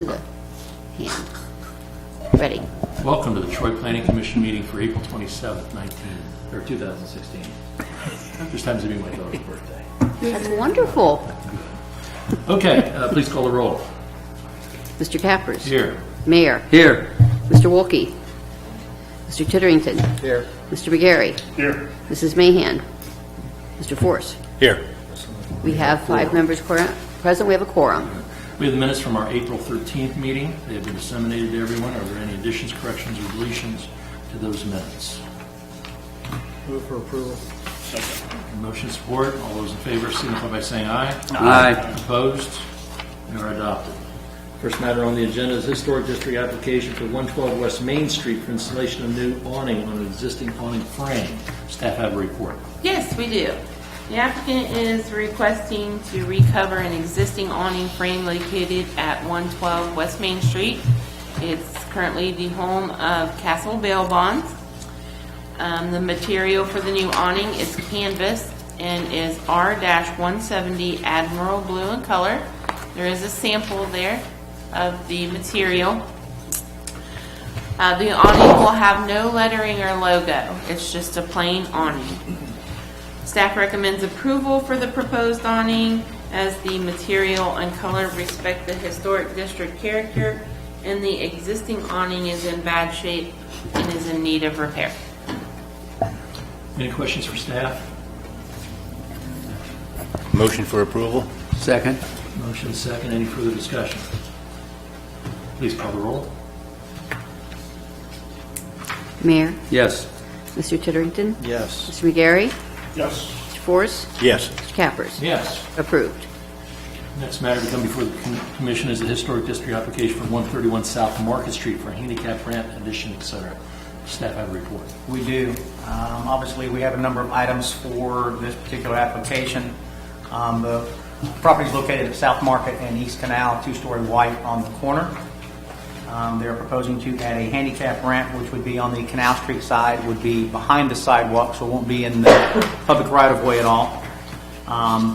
the hand. Ready. Welcome to the Troy Planning Commission meeting for April 27th, 2016. Just happens to be my daughter's birthday. That's wonderful. Okay, please call the roll. Mr. Cappers. Here. Mayor. Here. Mr. Wolke. Mr. Titterington. Here. Mr. McGarry. Here. Mrs. Mahan. Mr. Force. Here. We have 5 members present. We have a quorum. We have the minutes from our April 13th meeting. They have been disseminated to everyone. Are there any additions, corrections, or deletions to those minutes? Move for approval. Motion support. All those in favor signify by saying aye. Aye. Opposed? They are adopted. First matter on the agenda is Historic District application for 112 West Main Street for installation of new awning on an existing awning frame. Staff have a report. Yes, we do. The applicant is requesting to recover an existing awning frame located at 112 West Main Street. It's currently the home of Castle Bail Bonds. The material for the new awning is canvas and is R-170 Admiral Blue in color. There is a sample there of the material. The awning will have no lettering or logo. It's just a plain awning. Staff recommends approval for the proposed awning as the material and color respect the historic district character, and the existing awning is in bad shape and is in need of repair. Any questions for staff? Motion for approval. Second. Motion second. Any further discussion? Please call the roll. Mayor. Yes. Mr. Titterington. Yes. Mr. McGarry. Yes. Mr. Force. Yes. Mr. Cappers. Yes. Approved. Next matter to come before the commission is the Historic District application for 131 South Market Street for a handicap ramp addition, etc. Staff have a report. We do. Obviously, we have a number of items for this particular application. The property is located at South Market and East Canal, 2-story white on the corner. They're proposing to add a handicap ramp, which would be on the Canal Street side, would be behind the sidewalk, so it won't be in the public right-of-way at all.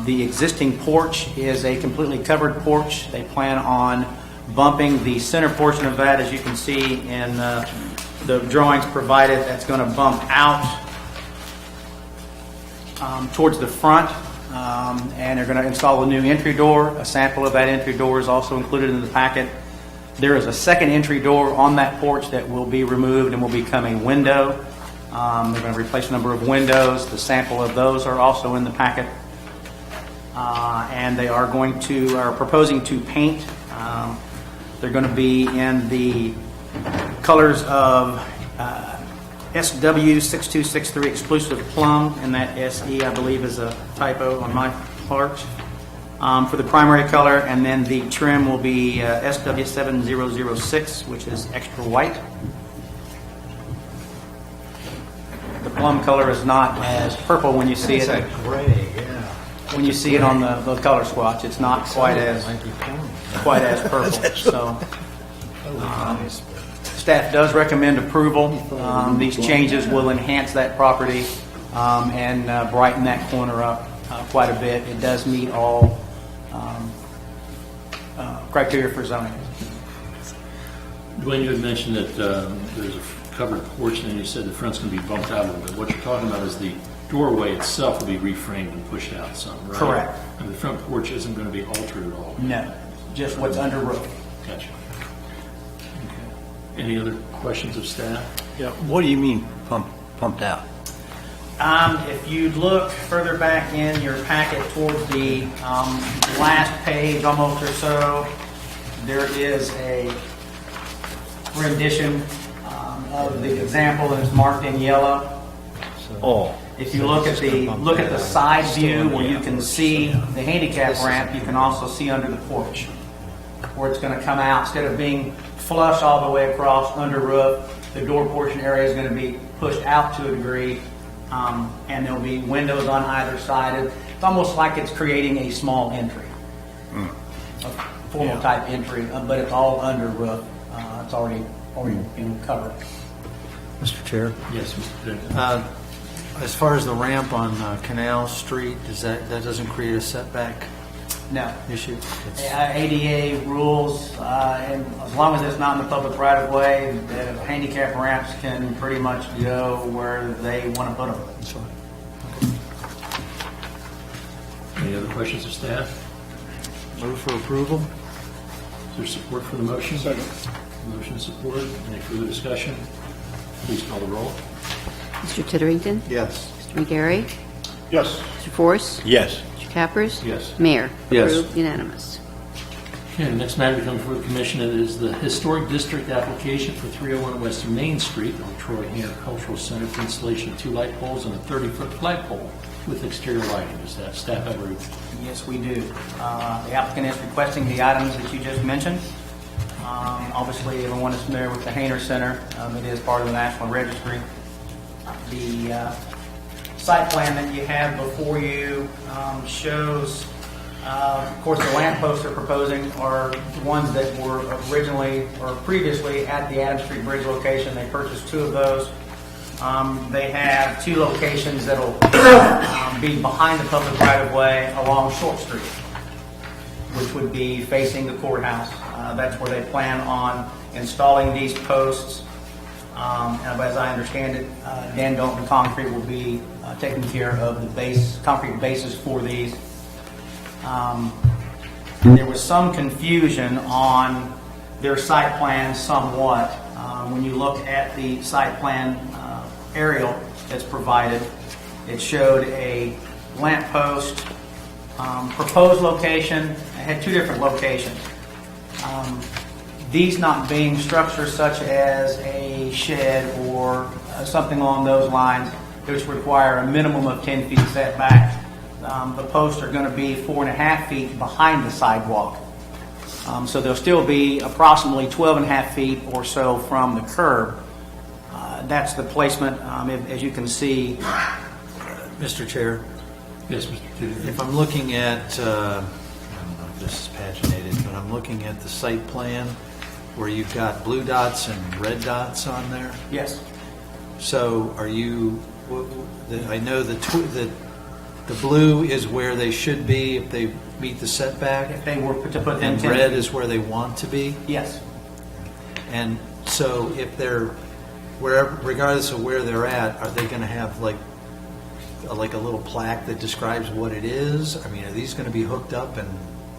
The existing porch is a completely covered porch. They plan on bumping the center portion of that, as you can see in the drawings provided. That's going to bump out towards the front, and they're going to install a new entry door. A sample of that entry door is also included in the packet. There is a second entry door on that porch that will be removed and will become a window. They're going to replace a number of windows. The sample of those are also in the packet. And they are proposing to paint. They're going to be in the colors of SW6263 exclusive plum, and that SE I believe is a typo on my part. For the primary color, and then the trim will be SW7006, which is extra white. The plum color is not as purple when you see it. It's like gray, yeah. When you see it on the color swatch, it's not quite as purple. So, staff does recommend approval. These changes will enhance that property and brighten that corner up quite a bit. It does meet all criteria for zoning. Dwayne, you had mentioned that there's a covered porch, and then you said the front's going to be bumped out a little bit. What you're talking about is the doorway itself will be reframed and pushed out some, right? Correct. And the front porch isn't going to be altered at all? No, just what's under roof. Gotcha. Okay. Any other questions of staff? Yeah. What do you mean pumped out? If you look further back in your packet towards the last page almost or so, there is a rendition of the example that is marked in yellow. Oh. If you look at the side view where you can see the handicap ramp, you can also see under the porch where it's going to come out. Instead of being flush all the way across under roof, the door portion area is going to be pushed out to a degree, and there'll be windows on either side. It's almost like it's creating a small entry, a formal type entry, but it's all under roof. It's already been covered. Mr. Chair, Yes, Mr. Dick. as far as the ramp on Canal Street, that doesn't create a setback? No. issue? ADA rules, and as long as it's not in the public right-of-way, the handicap ramps can pretty much go where they want to put them. That's fine. Any other questions of staff? Move for approval? Is there support for the motion? Second. Motion and support. Any further discussion? Please call the roll. Mr. Titterington? Yes. Mr. McGarry? Yes. Mr. Force? Yes. Mr. Cappers? Yes. Mayor? Yes. Approved, unanimous. Okay, the next matter to come before the commission is the Historic District application for 301 West Main Street on Troy Hainer Cultural Center for installation of 2 light poles and a 30-foot flagpole with exterior lighting. Does that staff have a... Yes, we do. The applicant is requesting the items that you just mentioned. Obviously, everyone is familiar with the Hainer Center. It is part of the National Registry. The site plan that you have before you shows, of course, the lamp posts they're proposing are the ones that were originally or previously at the Adams Street Bridge location. They purchased 2 of those. They have 2 locations that will be behind the public right-of-way along Short Street, which would be facing the courthouse. That's where they plan on installing these posts. And as I understand it, Dan Dalton Concrete will be taking care of the concrete bases for these. There was some confusion on their site plan somewhat. When you look at the site plan aerial that's provided, it showed a lamp post, proposed location. It had 2 different locations. These not being structures such as a shed or something along those lines, which require a minimum of 10 feet setback. The posts are going to be 4.5 feet behind the sidewalk. So they'll still be approximately 12.5 feet or so from the curb. That's the placement, as you can see. Mr. Chair, Yes, Mr. Titterington. if I'm looking at, I don't know if this is paginated, but I'm looking at the site plan where you've got blue dots and red dots on there. Yes. So are you, I know the blue is where they should be if they meet the setback, If they were to put them and 10 red feet. is where they want to be? Yes. And so if they're, wherever, regardless of where they're at, are they going to have like a little plaque that describes what it is? I mean, are these going to be hooked up and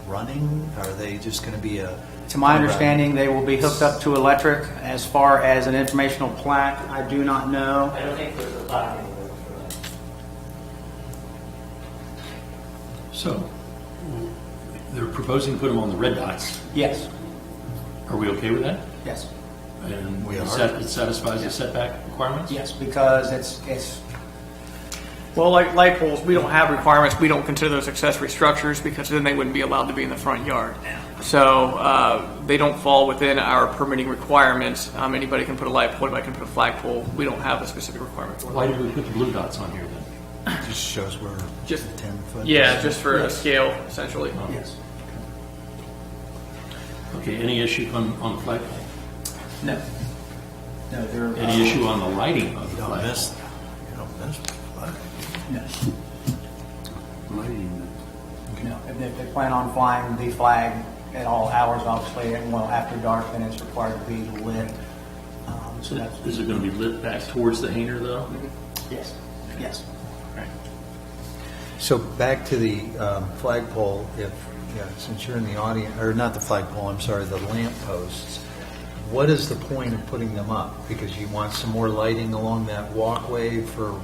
running? Are they just going to be a... To my understanding, they will be hooked up to electric. As far as an informational plaque, I do not know. I don't think there's a plaque anywhere for that. So, they're proposing to put them on the red dots. Yes. Are we okay with that? Yes. And We it are. it satisfies the setback requirements? Yes, because it's Well, like light poles, we don't have requirements. We don't consider those accessory structures because then they wouldn't be allowed to be in the front yard. So they don't fall within our permitting requirements. Anybody can put a light pole, anybody can put a flagpole. We don't have a specific requirement for Why that. did we put the blue dots on here then? Just shows where Just 10 foot. yeah, just for a scale essentially. yes. Okay, any issue on the flagpole? No. No, they're Any issue on the lighting of You the don't flagpole? miss, you don't miss. no. No. If they plan on flying the flag at all hours, obviously, and well after dark, then it's required to be lit. So that's Is it going to be lit back towards the hanger though? yes, yes. So back to the flagpole, since you're in the audience, or not the flagpole, I'm sorry, the lamp posts, what is the point of putting them up? Because you want some more lighting along that walkway for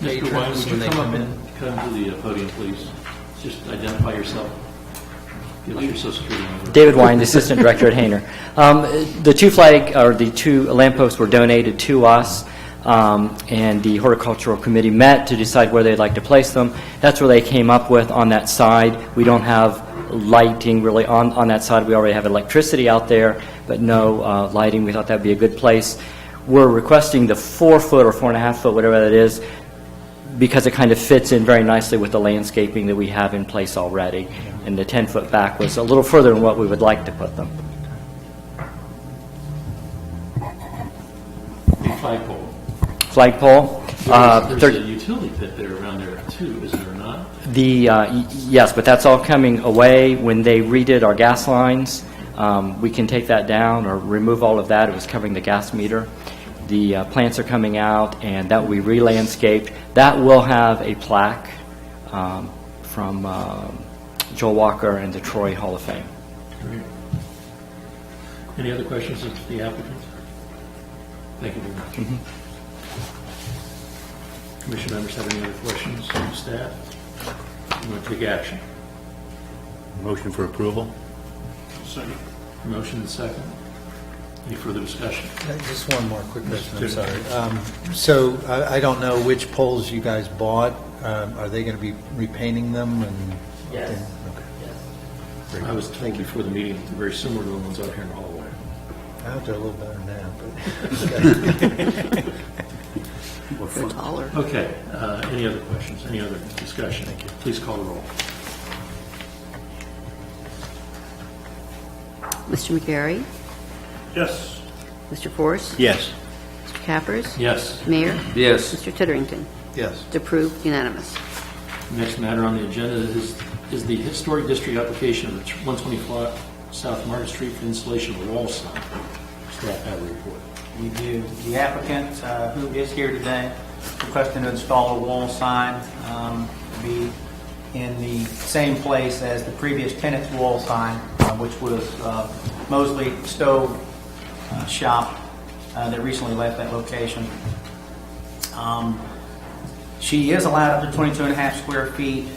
Mr. White, patrons would when you they come come up in? and come to the podium, please? Just identify yourself. Give us your social security number. David Wine, Assistant Director at Hainer. The 2 flag, or the 2 lampposts were donated to us, and the Horticultural Committee met to decide where they'd like to place them. That's where they came up with on that side. We don't have lighting really on that side. We already have electricity out there, but no lighting. We thought that would be a good place. We're requesting the 4 foot or 4.5 foot, whatever that is, because it kind of fits in very nicely with the landscaping that we have in place already. And the 10-foot back was a little further than what we would like to put them. The flagpole. Flagpole, There's a 30 utility pit there around there too, is there not? Yes, but that's all coming away. When they redid our gas lines, we can take that down or remove all of that. It was covering the gas meter. The plants are coming out, and that will be re-landscaped. That will have a plaque from Joel Walker and the Troy Hall of Fame. Great. Any other questions of the applicant? Thank you very much. Commission members have any other questions of staff? You want to take action? Motion for approval? Motion and second. Any further discussion? Just one more quick question, I'm Mr. sorry. So I don't know which poles you guys bought. Are they going to be repainting them? And Yes. Okay. I was told before the meeting that they're very similar to the ones out here in the hallway. I hope they're a little better now. But They're taller. Okay, any other questions, any other discussion? Thank you. Please call the roll. Mr. McGarry? Yes. Mr. Force? Yes. Mr. Cappers? Yes. Mayor? Yes. Mr. Titterington? yes. It's approved, unanimous. Next matter on the agenda is the Historic District application of 125 South Market Street for installation of a wall sign. Staff have a report. We do. The applicant, who is here today, requesting to install a wall sign, be in the same place as the previous tenant's wall sign, which was Mosley Stove Shop that recently left that location. She is allowed up to 22 and a half square feet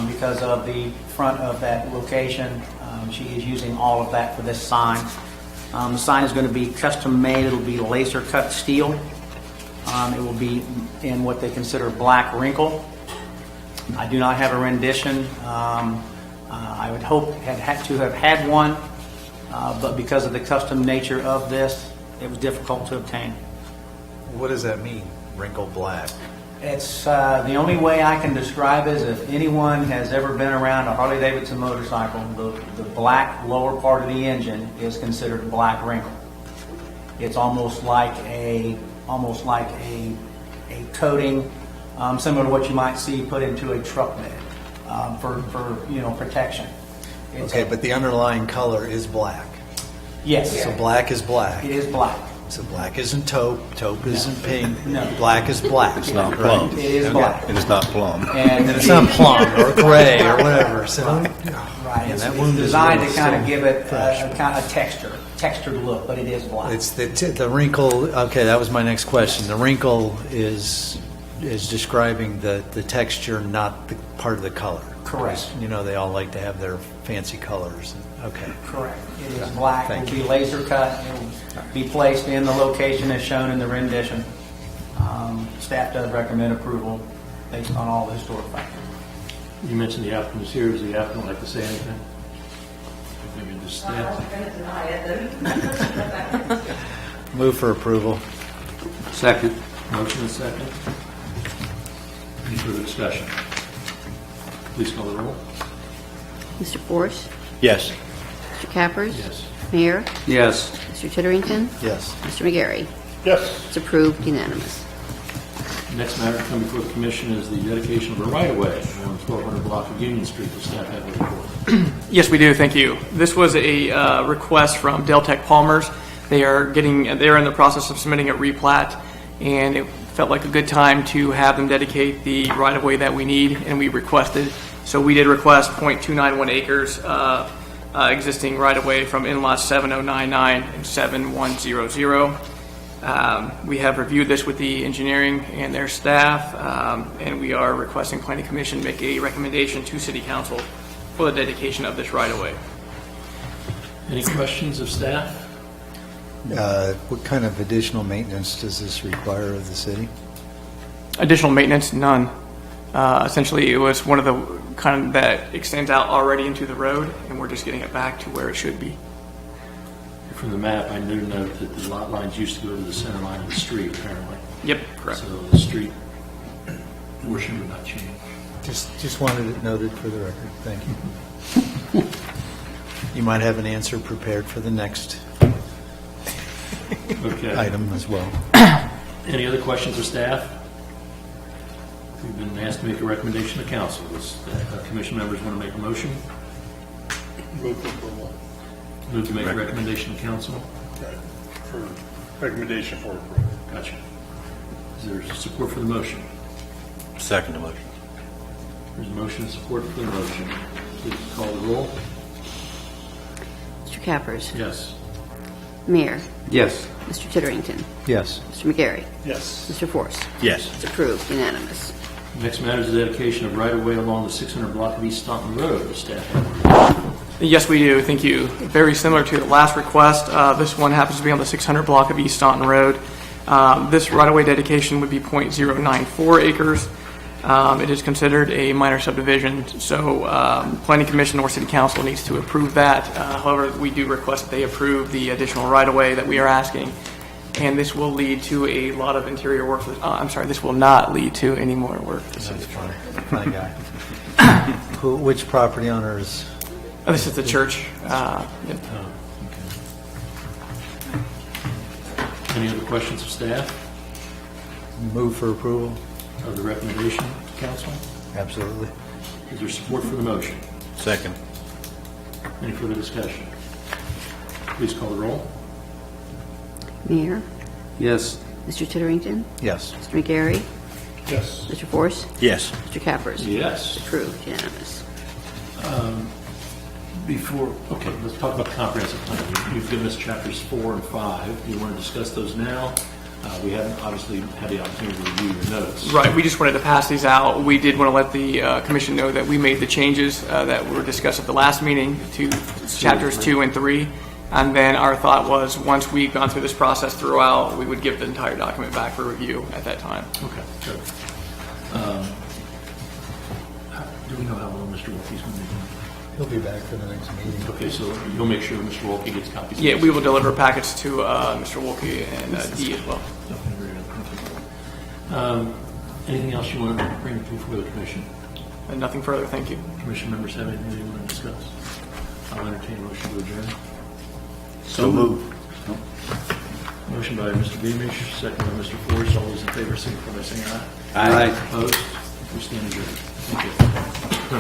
because of the front of that location. She is using all of that for this sign. The sign is going to be custom made. It'll be laser cut steel. It will be in what they consider black wrinkle. I do not have a rendition. I would hope to have had one, but because of the custom nature of this, it was difficult to obtain. What does that mean, wrinkle black? It's the only way I can describe it is if anyone has ever been around a Harley-Davidson motorcycle, the black lower part of the engine is considered black wrinkle. It's almost like a coating, similar to what you might see put into a truck bed for protection. Okay, but the underlying color is black. Yes, So black is black. it is black. So black isn't taupe, taupe isn't pink. No. Black is black. It's not plum. It is black. And it's not plum. And It's not plum or gray or whatever. So Right. It's that wound is designed to really kind of still give it fresh. a kind of textured look, but it is black. it's the wrinkle. Okay, that was my next question. The wrinkle is describing the texture, not the part of the color. Correct. You know, they all like to have their fancy colors. Okay. Correct. It is black. It Thank will be laser cut. It will be placed in the location as shown in the rendition. Staff does recommend approval based on all the historic factors. You mentioned the applicant is here. Does the applicant like to say anything? Maybe just staff. Move for approval. Second. Motion and second. Any further discussion? Please call the roll. Mr. Force? Yes. Mr. Cappers? Yes. Mayor? Yes. Mr. Titterington? Yes. Mr. McGarry? Yes. It's approved, unanimous. Next matter to come before the commission is the dedication of a right-of-way on 1200 block of Union Street. The staff have a report. Yes, we do. Thank you. This was a request from Deltec Palmers. They're in the process of submitting a replat, and it felt like a good time to have them dedicate the right-of-way that we need, and we requested. So we did request .291 acres existing right-of-way from in-lot 7099 and 7100. We have reviewed this with the engineering and their staff, and we are requesting Planning Commission make a recommendation to City Council for the dedication of this right-of-way. Any questions of staff? What kind of additional maintenance does this require of the city? Additional maintenance, none. Essentially, it was one of the kind that extends out already into the road, and we're just getting it back to where it should be. From the map, I do note that the lot lines used to go to the center line of the street, apparently. Yep, correct. So the street portion would not change. Just wanted it noted for the record. Thank you. You might have an answer prepared for the next Okay. item as well. Any other questions of staff? We've been asked to make a recommendation to council. Does commission members want to make a motion? Move for approval. Move to make a recommendation to council. For recommendation for approval. Gotcha. Is there support for the motion? Second the motion. There's a motion and support for the motion. Please call the roll. Mr. Cappers. Yes. Mayor. Yes. Mr. Titterington. Yes. Mr. McGarry. Yes. Mr. Force. Yes. It's approved, unanimous. Next matter is the dedication of right-of-way along the 600 block of East Staunton Road. Staff report. Yes, we do. Thank you. Very similar to the last request. This one happens to be on the 600 block of East Staunton Road. This right-of-way dedication would be .094 acres. It is considered a minor subdivision, so Planning Commission or City Council needs to approve that. However, we do request that they approve the additional right-of-way that we are asking, and this will lead to a lot of interior work. I'm sorry, this will not lead to any more work. That's funny. Funny guy. Which property owners? This is the church. Any other questions of staff Move for approval? of the recommendation to council? Absolutely. Is there support for the motion? Second. Any further discussion? Please call the roll. Mayor. Yes. Mr. Titterington. Yes. Mr. McGarry. Yes. Mr. Force. Yes. Mr. Cappers. Yes. Approved, unanimous. Okay, let's talk about the comprehensive plan. You've given us chapters 4 and 5. Do you want to discuss those now? We haven't obviously had the opportunity to review your notes. Right, we just wanted to pass these out. We did want to let the commission know that we made the changes that were discussed at the last meeting to chapters 2 and 3. And then our thought was, once we've gone through this process throughout, we would give the entire document back for review at that time. Okay, good. Do we know how long Mr. Wilkie's going to be gone? He'll be back for the next meeting. Okay, so you'll make sure Mr. Wilkie gets copies of Yeah, this? we will deliver packets to Mr. Wilkie and Dee as well. Okay, very good. Anything else you want to bring before the commission? And nothing further, thank you. Commission members have anything they want to discuss? I'll entertain a motion to adjourn. So moved. Motion by Mr. Beamish, second by Mr. Forrest. All those in favor signify by saying aye. Aye. Opposed? We stand adjourned. Thank you.